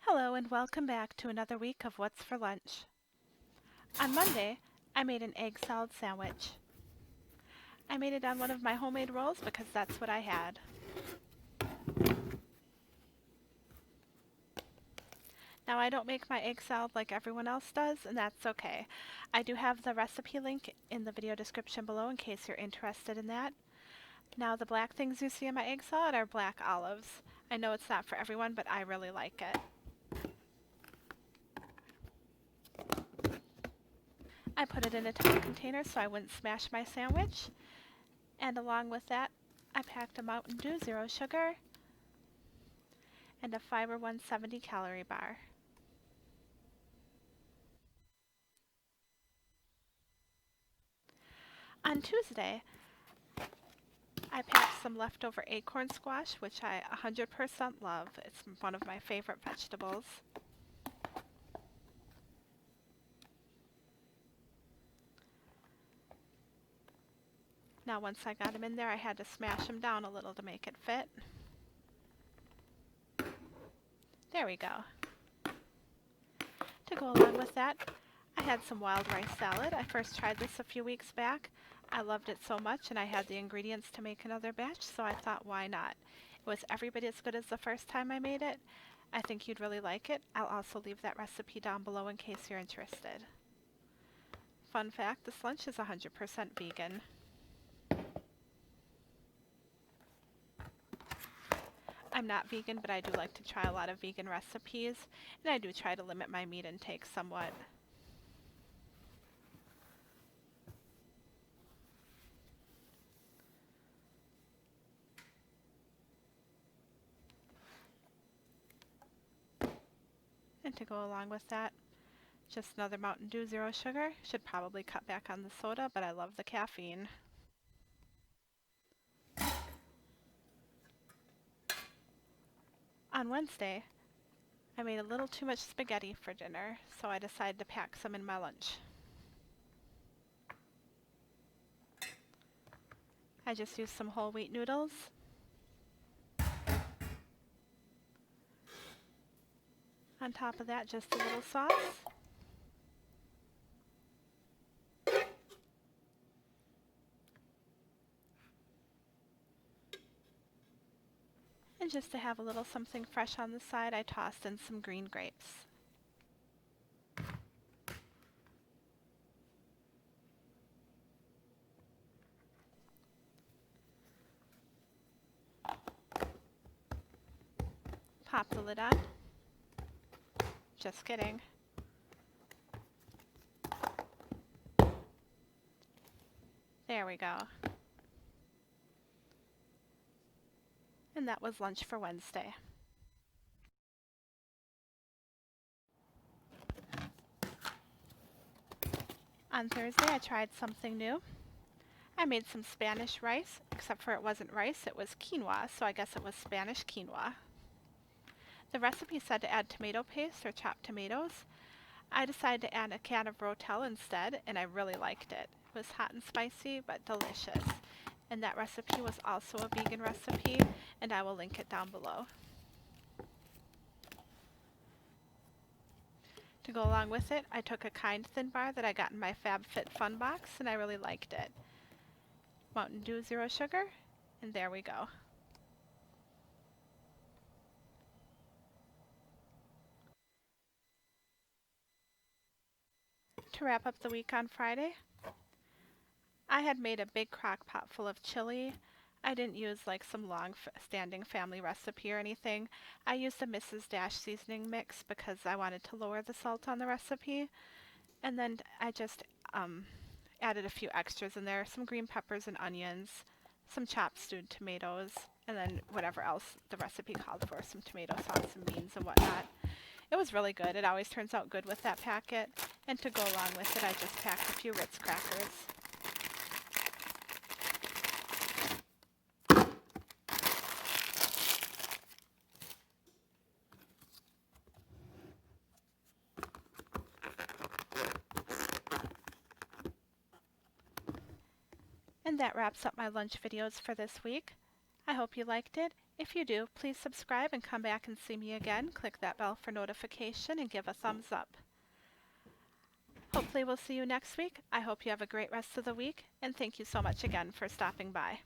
Hello and welcome back to another week of What's for Lunch. On Monday, I made an egg salad sandwich. I made it on one of my homemade rolls because that's what I had. Now I don't make my egg salad like everyone else does, and that's okay. I do have the recipe link in the video description below in case you're interested in that. Now the black things you see in my egg salad are black olives. I know it's not for everyone, but I really like it. I put it in a tall container so I wouldn't smash my sandwich. And along with that, I packed a Mountain Dew Zero Sugar and a Fiber 170 calorie bar. On Tuesday, I packed some leftover acorn squash, which I 100% love. It's one of my favorite vegetables. Now once I got them in there, I had to smash them down a little to make it fit. There we go. To go along with that, I had some wild rice salad. I first tried this a few weeks back. I loved it so much and I had the ingredients to make another batch, so I thought why not? It was every bit as good as the first time I made it. I think you'd really like it. I'll also leave that recipe down below in case you're interested. Fun fact, this lunch is 100% vegan. I'm not vegan, but I do like to try a lot of vegan recipes, and I do try to limit my meat intake somewhat. And to go along with that, just another Mountain Dew Zero Sugar. Should probably cut back on the soda, but I love the caffeine. On Wednesday, I made a little too much spaghetti for dinner, so I decided to pack some in my lunch. I just used some whole wheat noodles. On top of that, just a little sauce. And just to have a little something fresh on the side, I tossed in some green grapes. Pop the lid on. Just kidding. There we go. And that was lunch for Wednesday. On Thursday, I tried something new. I made some Spanish rice, except for it wasn't rice, it was quinoa, so I guess it was Spanish quinoa. The recipe said to add tomato paste or chopped tomatoes. I decided to add a can of Rotel instead, and I really liked it. It was hot and spicy, but delicious. And that recipe was also a vegan recipe, and I will link it down below. To go along with it, I took a Kind Thin bar that I got in my FabFitFun box, and I really liked it. Mountain Dew Zero Sugar, and there we go. To wrap up the week on Friday, I had made a big crock pot full of chili. I didn't use like some long-standing family recipe or anything. I used a Mrs. Dash seasoning mix because I wanted to lower the salt on the recipe. And then I just added a few extras in there, some green peppers and onions, some chopped stewed tomatoes, and then whatever else the recipe called for, some tomato sauce and beans and whatnot. It was really good. It always turns out good with that packet. And to go along with it, I just packed a few Ritz crackers. And that wraps up my lunch videos for this week. I hope you liked it, If you do, please subscribe and come back and see me again. Click that bell for notification and give a thumbs up. Hopefully we'll see you next week. I hope you have a great rest of the week, and thank you so much again for stopping by.